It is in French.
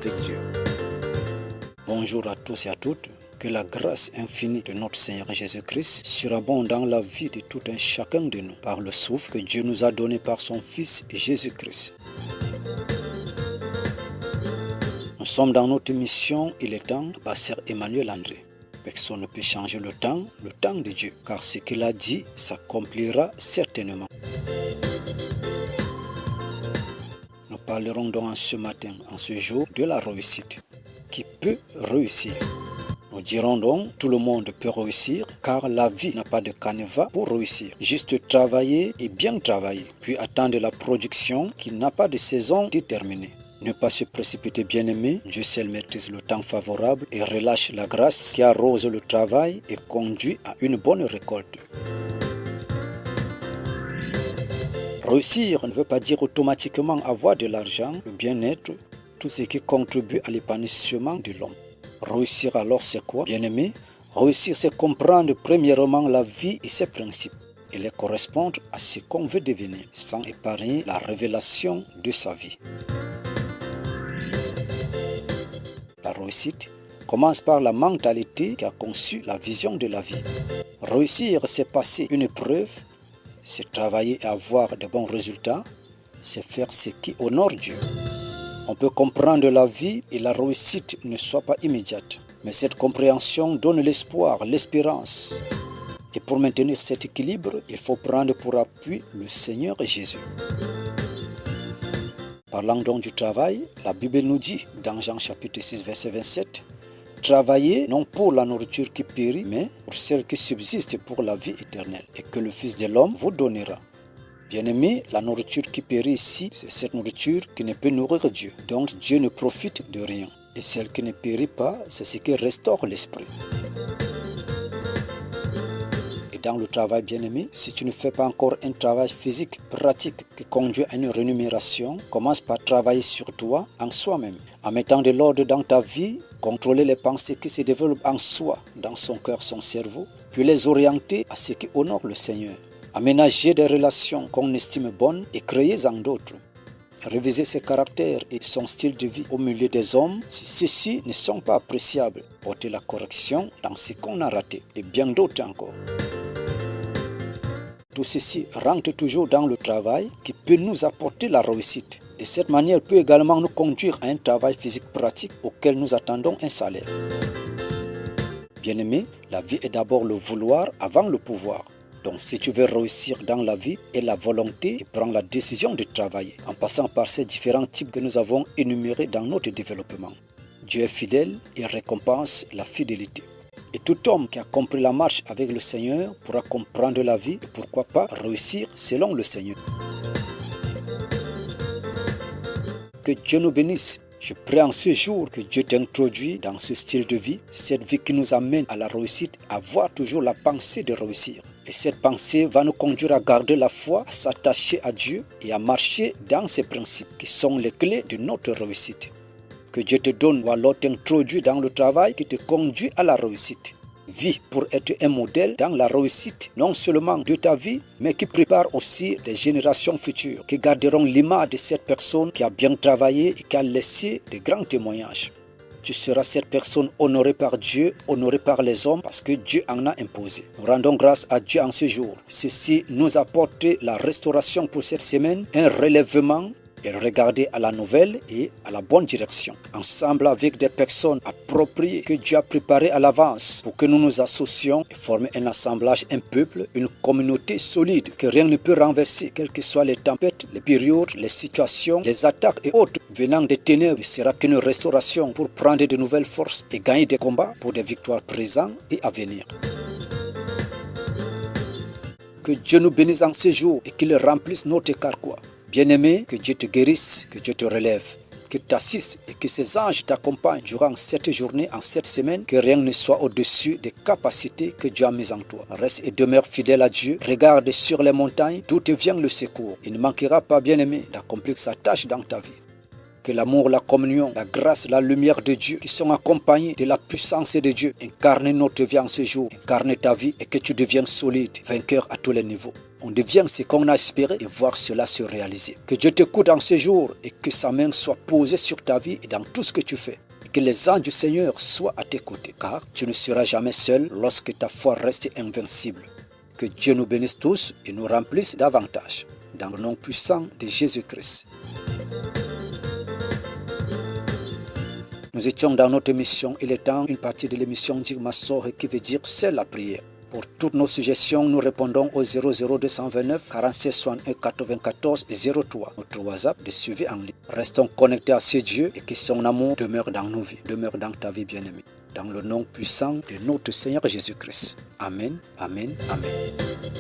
avec Dieu. Bonjour à tous et à toutes. Que la grâce infinie de notre Seigneur Jésus-Christ surabonde dans la vie de tout un chacun de nous par le souffle que Dieu nous a donné par son Fils Jésus-Christ. Nous sommes dans notre mission, il est temps, pasteur Emmanuel André. Personne ne peut changer le temps de Dieu, car ce qu'il a dit s'accomplira certainement. Nous parlerons donc ce matin, en ce jour, de la réussite. Qui peut réussir? Nous dirons donc, tout le monde peut réussir, car la vie n'a pas de canevas pour réussir. Juste travailler et bien travailler, puis attendre la production qui n'a pas de saison déterminée. Ne pas se précipiter, bien-aimé. Dieu seul maîtrise le temps favorable et relâche la grâce qui arrose le travail et conduit à une bonne récolte. Réussir ne veut pas dire automatiquement avoir de l'argent, le bien-être, tout ce qui contribue à l'épanouissement de l'homme. Réussir alors c'est quoi, bien-aimé? Réussir c'est comprendre premièrement la vie et ses principes et les correspondre à ce qu'on veut devenir sans épargner la révélation de sa vie. La réussite commence par la mentalité qui a conçu la vision de la vie. Réussir c'est passer une épreuve, c'est travailler et avoir de bons résultats, c'est faire ce qui honore Dieu. On peut comprendre la vie et la réussite ne soit pas immédiate. Mais cette compréhension donne l'espoir, l'espérance. Et pour maintenir cet équilibre, il faut prendre pour appui le Seigneur Jésus. Parlant donc du travail, la Bible nous dit dans Jean chapitre 6, verset 27, « Travaillez non pour la nourriture qui périt, mais pour celle qui subsiste pour la vie éternelle, et que le Fils de l'homme vous donnera. » Bien-aimé, la nourriture qui périt ici, c'est cette nourriture qui ne peut nourrir Dieu. Donc Dieu ne profite de rien. Et celle qui ne périt pas, c'est ce qui restaure l'esprit. Et dans le travail, bien-aimé, si tu ne fais pas encore un travail physique, pratique, qui conduit à une rémunération, commence par travailler sur toi, en soi-même. En mettant de l'ordre dans ta vie, contrôler les pensées qui se développent en soi, dans son cœur, son cerveau, puis les orienter à ce qui honore le Seigneur. Aménager des relations qu'on estime bonnes et créer en d'autres. Réviser ses caractères et son style de vie au milieu des hommes si ceux-ci ne sont pas appréciables. Porter la correction dans ce qu'on a raté et bien d'autres encore. Tout ceci rentre toujours dans le travail qui peut nous apporter la réussite. Et cette manière peut également nous conduire à un travail physique pratique auquel nous attendons un salaire. Bien-aimé, la vie est d'abord le vouloir avant le pouvoir. Donc si tu veux réussir dans la vie et la volonté, et prends la décision de travailler en passant par ces différents types que nous avons énumérés dans notre développement. Dieu est fidèle et récompense la fidélité. Et tout homme qui a compris la marche avec le Seigneur pourra comprendre la vie et pourquoi pas réussir selon le Seigneur. Que Dieu nous bénisse. Je prie en ce jour que Dieu t'introduise dans ce style de vie, cette vie qui nous amène à la réussite, à avoir toujours la pensée de réussir. Et cette pensée va nous conduire à garder la foi, à s'attacher à Dieu et à marcher dans ses principes qui sont les clés de notre réussite. Que Dieu te donne ou alors t'introduise dans le travail qui te conduit à la réussite. Vis pour être un modèle dans la réussite, non seulement de ta vie, mais qui prépare aussi les générations futures, qui garderont l'image de cette personne qui a bien travaillé et qui a laissé de grands témoignages. Tu seras cette personne honorée par Dieu, honorée par les hommes, parce que Dieu en a imposé. Nous rendons grâce à Dieu en ce jour. Ceci nous apporte la restauration pour cette semaine, un relèvement, et regarder à la nouvelle et à la bonne direction. Ensemble avec des personnes appropriées que Dieu a préparées à l'avance pour que nous nous associons et former un assemblage, un peuple, une communauté solide que rien ne peut renverser, quelles que soient les tempêtes, les périodes, les situations, les attaques et autres venant des ténèbres. Il sera qu'une restauration pour prendre de nouvelles forces et gagner des combats pour des victoires présentes et à venir. Que Dieu nous bénisse en ce jour et qu'il remplisse notre carquois. Bien-aimé, que Dieu te guérisse, que Dieu te relève, qu'il t'assiste et que ses anges t'accompagnent durant cette journée, en cette semaine, que rien ne soit au-dessus des capacités que Dieu a mises en toi. Reste et demeure fidèle à Dieu, regarde sur les montagnes d'où te vient le secours. Il ne manquera pas, bien-aimé, d'accomplir sa tâche dans ta vie. Que l'amour, la communion, la grâce, la lumière de Dieu qui sont accompagnés de la puissance de Dieu incarnent notre vie en ce jour, incarne ta vie et que tu deviennes solide, vainqueur à tous les niveaux. On devient ce qu'on a espéré et voir cela se réaliser. Que Dieu t'écoute en ce jour et que sa main soit posée sur ta vie et dans tout ce que tu fais. Et que les anges du Seigneur soient à tes côtés, car tu ne seras jamais seul lorsque ta foi reste invincible. Que Dieu nous bénisse tous et nous remplisse davantage. Dans le nom puissant de Jésus-Christ. Nous étions dans notre émission, il est temps, une partie de l'émission Digmasor qui veut dire c'est la prière. Pour toutes nos suggestions, nous répondons au 00229 46 61 94 03, notre WhatsApp de suivi en ligne. Restons connectés à ce Dieu et que son amour demeure dans nos vies, demeure dans ta vie bien-aimée. Dans le nom puissant de notre Seigneur Jésus-Christ. Amen, amen, amen.